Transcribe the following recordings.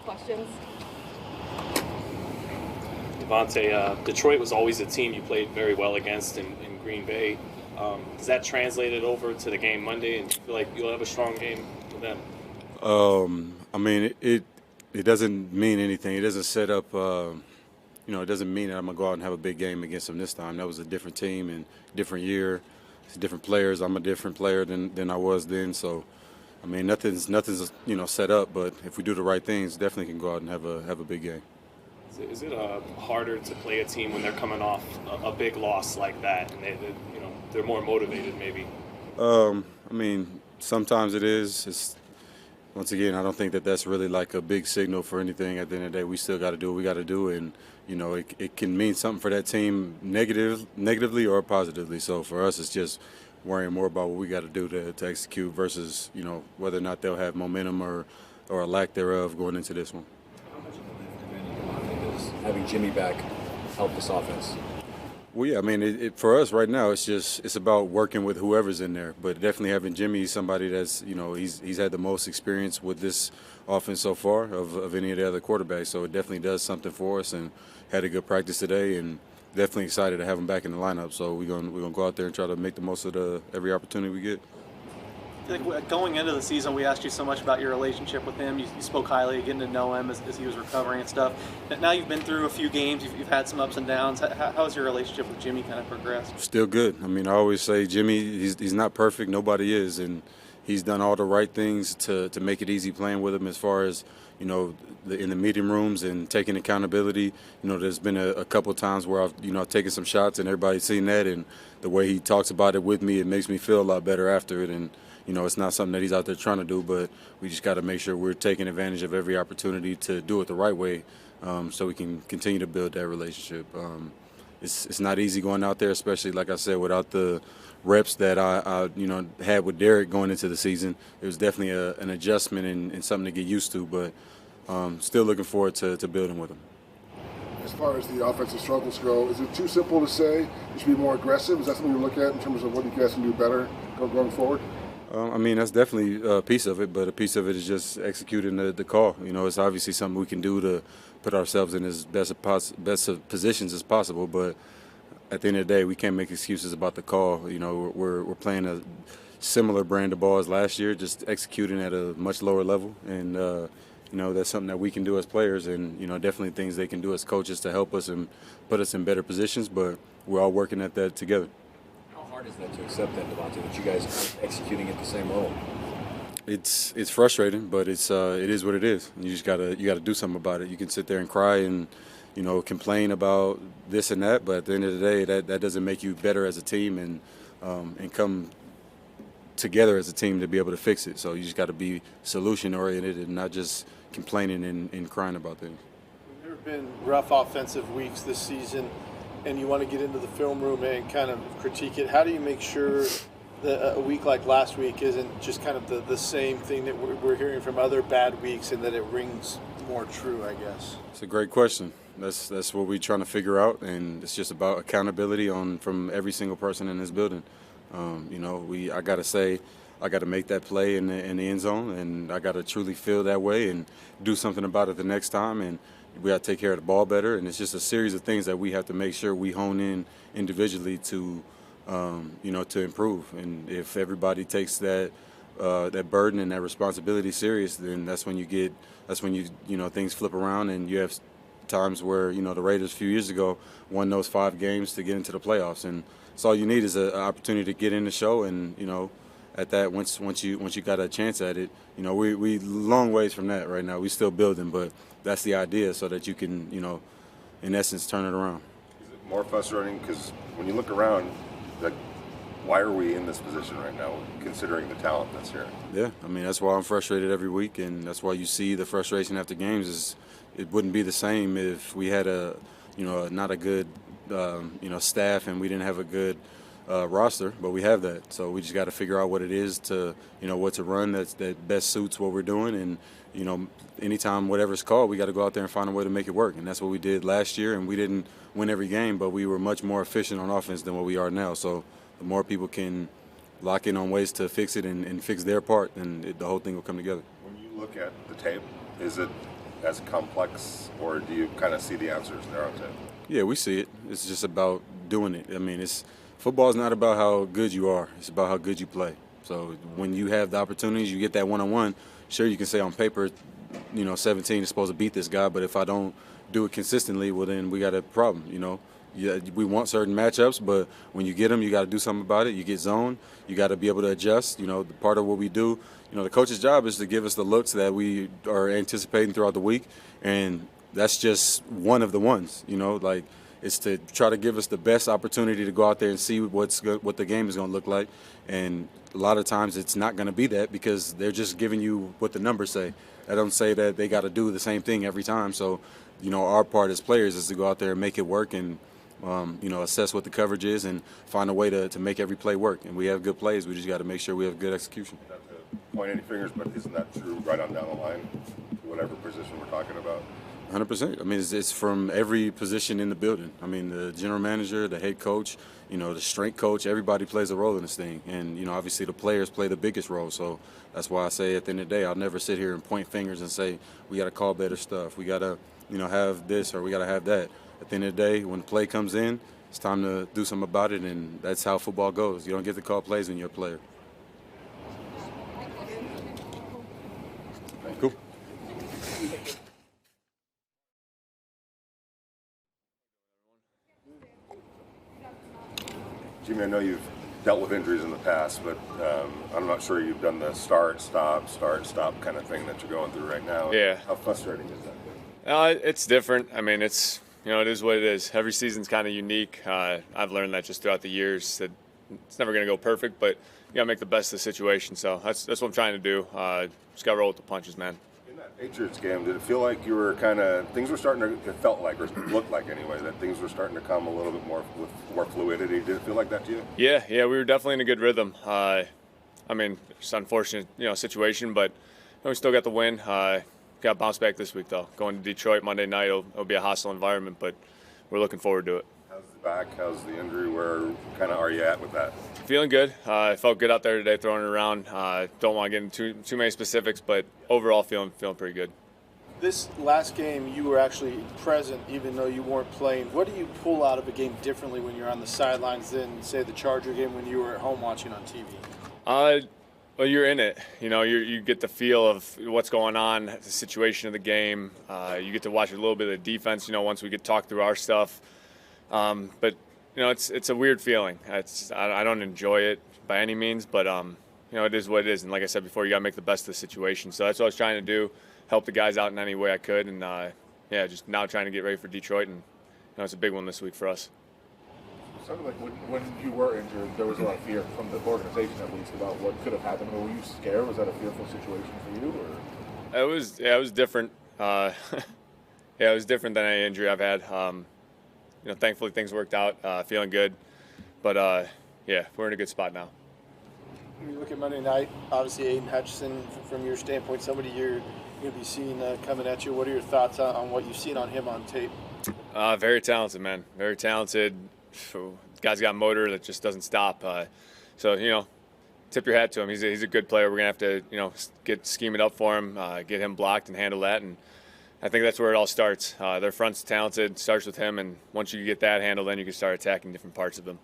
questions. Davante, Detroit was always a team you played very well against in Green Bay. Does that translate it over to the game Monday, and do you feel like you'll have a strong game with them? I mean, it doesn't mean anything. It doesn't set up. It doesn't mean that I'm gonna go out and have a big game against them this time. That was a different team and different year. It's different players. I'm a different player than I was then. So, I mean, nothing's set up. But if we do the right things, definitely can go out and have a big game. Is it harder to play a team when they're coming off a big loss like that, and they're more motivated maybe? I mean, sometimes it is. Once again, I don't think that that's really like a big signal for anything. At the end of the day, we still got to do what we got to do, and it can mean something for that team negatively or positively. So for us, it's just worrying more about what we got to do to execute versus whether or not they'll have momentum or a lack thereof going into this one. How much of a lift, if any, do you think does having Jimmy back help this offense? Well, yeah, I mean, for us right now, it's about working with whoever's in there. But definitely having Jimmy, somebody that's he's had the most experience with this offense so far of any of the other quarterbacks. So it definitely does something for us, and had a good practice today, and definitely excited to have him back in the lineup. So we're gonna go out there and try to make the most of every opportunity we get. I feel like going into the season, we asked you so much about your relationship with him. You spoke highly of getting to know him as he was recovering and stuff. Now you've been through a few games. You've had some ups and downs. How has your relationship with Jimmy kind of progressed? Still good. I mean, I always say Jimmy, he's not perfect. Nobody is. And he's done all the right things to make it easy playing with him as far as, in the meeting rooms and taking accountability. There's been a couple of times where I've taken some shots and everybody's seen that. And the way he talks about it with me, it makes me feel a lot better after it. And it's not something that he's out there trying to do, but we just got to make sure we're taking advantage of every opportunity to do it the right way, so we can continue to build that relationship. It's not easy going out there, especially like I said, without the reps that I had with Derek going into the season. It was definitely an adjustment and something to get used to, but still looking forward to building with him. As far as the offensive struggles go, is it too simple to say you should be more aggressive? Is that something you look at in terms of what you guys can do better going forward? I mean, that's definitely a piece of it, but a piece of it is just executing the call. It's obviously something we can do to put ourselves in as best of positions as possible, but at the end of the day, we can't make excuses about the call. We're playing a similar brand of ball as last year, just executing at a much lower level, and that's something that we can do as players, and definitely things they can do as coaches to help us and put us in better positions, but we're all working at that together. How hard is that to accept that, Davante, that you guys aren't executing at the same level? It's frustrating, but it is what it is. You just gotta do something about it. You can sit there and cry and complain about this and that, but at the end of the day, that doesn't make you better as a team and come together as a team to be able to fix it. So you just got to be solution oriented and not just complaining and crying about things. There have been rough offensive weeks this season, and you want to get into the film room and kind of critique it. How do you make sure that a week like last week isn't just kind of the same thing that we're hearing from other bad weeks, and that it rings more true, I guess? It's a great question. That's what we're trying to figure out, and it's just about accountability from every single person in this building. I got to say, I got to make that play in the end zone, and I got to truly feel that way and do something about it the next time, and we got to take care of the ball better. And it's just a series of things that we have to make sure we hone in individually to improve. And if everybody takes that burden and that responsibility serious, then that's when things flip around, and you have times where the Raiders a few years ago won those 5 games to get into the playoffs, and so all you need is an opportunity to get in the show, and at that once you got a chance at it, we long ways from that right now. We still building, but that's the idea, so that you can in essence turn it around. Is it more frustrating because when you look around, like, why are we in this position right now, considering the talent that's here? Yeah, I mean, that's why I'm frustrated every week, and that's why you see the frustration after games. It wouldn't be the same if we had not a good staff and we didn't have a good roster, but we have that. So we just got to figure out what it is to what to run that best suits what we're doing, and anytime whatever's called, we got to go out there and find a way to make it work. And that's what we did last year, and we didn't win every game, but we were much more efficient on offense than what we are now. So the more people can lock in on ways to fix it and fix their part, then the whole thing will come together. When you look at the tape, is it as complex, or do you kind of see the answers there on tape? Yeah, we see it. It's just about doing it. I mean, football is not about how good you are. It's about how good you play. So when you have the opportunities, you get that one-on-one. Sure, you can say on paper, 17 is supposed to beat this guy, but if I don't do it consistently, well, then we got a problem. Yeah, we want certain matchups, but when you get them, you got to do something about it. You get zoned, you got to be able to adjust. The part of what we do, the coach's job is to give us the looks that we are anticipating throughout the week, and that's just one of the ones. It's to try to give us the best opportunity to go out there and see what the game is going to look like. And a lot of times it's not going to be that, because they're just giving you what the numbers say. They don't say that they got to do the same thing every time. So, our part as players is to go out there and make it work and, assess what the coverage is and find a way to make every play work. And we have good plays. We just got to make sure we have good execution. Not to point any fingers, but isn't that true right on down the line, whatever position we're talking about? 100%. I mean, it's from every position in the building. I mean, the general manager, the head coach, the strength coach, everybody plays a role in this thing. And, obviously the players play the biggest role. So that's why I say at the end of the day, I'll never sit here and point fingers and say, we got to call better stuff. We got to, have this or we got to have that. At the end of the day, when the play comes in, it's time to do something about it. And that's how football goes. You don't get to call plays when you're a player. Cool. Jimmy, I know you've dealt with injuries in the past, but I'm not sure you've done the start, stop kind of thing that you're going through right now. Yeah. How frustrating is that? It's different. I mean, it is what it is. Every season's kind of unique. I've learned that just throughout the years, that it's never going to go perfect, but you got to make the best of the situation. So that's what I'm trying to do. Just got to roll with the punches, man. In that Patriots game, did it feel like you were things were starting to, it felt like, or looked like anyway, that things were starting to come a little bit more with more fluidity? Did it feel like that to you? Yeah, we were definitely in a good rhythm. I mean, it's an unfortunate, situation, but we still got the win. Got bounced back this week, though. Going to Detroit Monday night, it'll be a hostile environment, but we're looking forward to it. How's the back? How's the injury? Where kind of are you at with that? Feeling good. I felt good out there today, throwing it around. Don't want to get into too many specifics, but overall feeling pretty good. This last game, you were actually present, even though you weren't playing. What do you pull out of a game differently when you're on the sidelines than, say, the Charger game when you were at home watching on TV? Well, you're in it. You get the feel of what's going on, the situation of the game. You get to watch a little bit of the defense, once we get talked through our stuff. But, it's a weird feeling. I don't enjoy it by any means, but, it is what it is. And like I said before, you got to make the best of the situation. So that's what I was trying to do, help the guys out in any way I could. And, just now trying to get ready for Detroit. And, it's a big one this week for us. It sounded like when you were injured, there was a lot of fear from the organization, at least, about what could have happened. Were you scared? Was that a fearful situation for you? Or? It was different. It was different than any injury I've had. Thankfully things worked out. Feeling good, but we're in a good spot now. When you look at Monday night, obviously Aiden Hutchinson, from your standpoint, somebody you're going to be seeing coming at you. What are your thoughts on what you've seen on him on tape? Very talented, man. Very talented. Guy's got motor that just doesn't stop. So, tip your hat to him. He's a good player. We're going to have to, scheme it up for him, get him blocked and handle that. And I think that's where it all starts. Their front's talented, starts with him. And once you get that handled, then you can start attacking different parts of them.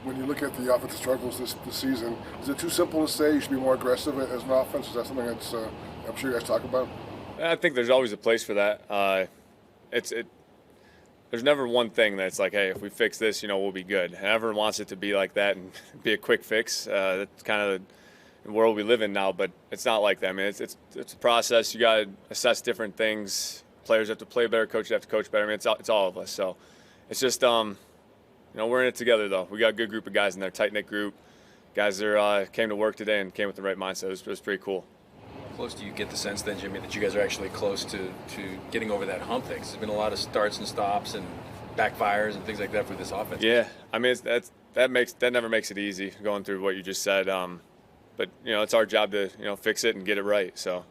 When you look at the offensive struggles this season, is it too simple to say you should be more aggressive as an offense? Is that something that's I'm sure you guys talk about? I think there's always a place for that. There's never one thing that's like, hey, if we fix this, we'll be good. And everyone wants it to be like that and be a quick fix. That's kind of the world we live in now, but it's not like that. I mean, it's a process. You got to assess different things. Players have to play better. Coaches have to coach better. I mean, it's all of us. So it's just, we're in it together, though. We got a good group of guys in there, tight-knit group. Guys that came to work today and came with the right mindset. It was pretty cool. How close do you get the sense then, Jimmy, that you guys are actually close to getting over that hump thing? 'Cause there's been a lot of starts and stops and backfires and things like that for this offense. Yeah, I mean that never makes it easy going through what you just said. But it's our job to fix it and get it right. So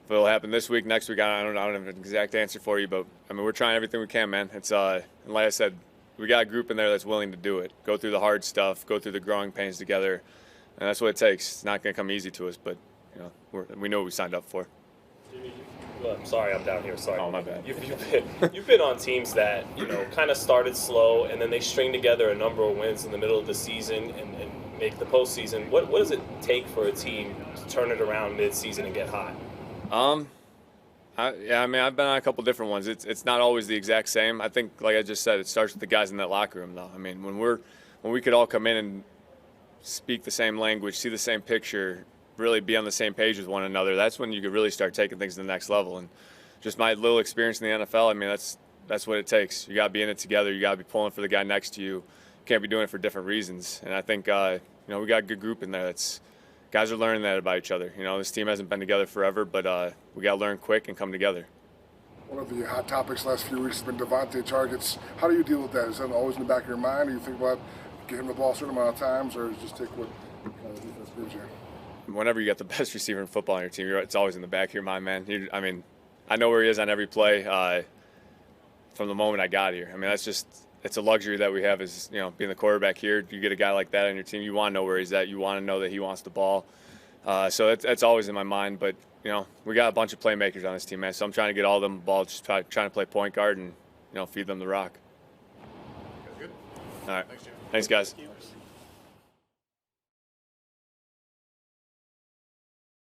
if it'll happen this week, next week, I don't have an exact answer for you. But I mean, we're trying everything we can, man. It's and like I said, we got a group in there that's willing to do it. Go through the hard stuff, go through the growing pains together, and that's what it takes. It's not going to come easy to us, but we know what we signed up for. Jimmy, Sorry, I'm down here. Sorry. Oh, my bad. You've been on teams that, kind of started slow, and then they string together a number of wins in the middle of the season and make the postseason. What does it take for a team to turn it around mid-season and get hot? I've been on a couple different ones. It's not always the exact same. I think, like I just said, it starts with the guys in that locker room, though. I mean, when we could all come in and speak the same language, see the same picture, really be on the same page with one another, that's when you could really start taking things to the next level. And just my little experience in the NFL, I mean, that's what it takes. You got to be in it together. You got to be pulling for the guy next to you. You can't be doing it for different reasons. And I think, we got a good group in there. Guys are learning that about each other. This team hasn't been together forever, but we got to learn quick and come together. One of the hot topics last few weeks has been Davante targets. How do you deal with that? Is that always in the back of your mind? Do you think about getting the ball a certain amount of times, or just take what kind of defense gives you? Whenever you got the best receiver in football on your team, it's always in the back of your mind, man. I know where he is on every play from the moment I got here. I mean, it's a luxury that we have is, being the quarterback here. You get a guy like that on your team, you want to know where he's at. You want to know that he wants the ball. So that's always in my mind. But, we got a bunch of playmakers on this team, man. So I'm trying to get all of them the ball, just trying to play point guard and, feed them the rock. Good. All right. Thanks, Jim. Thanks, guys.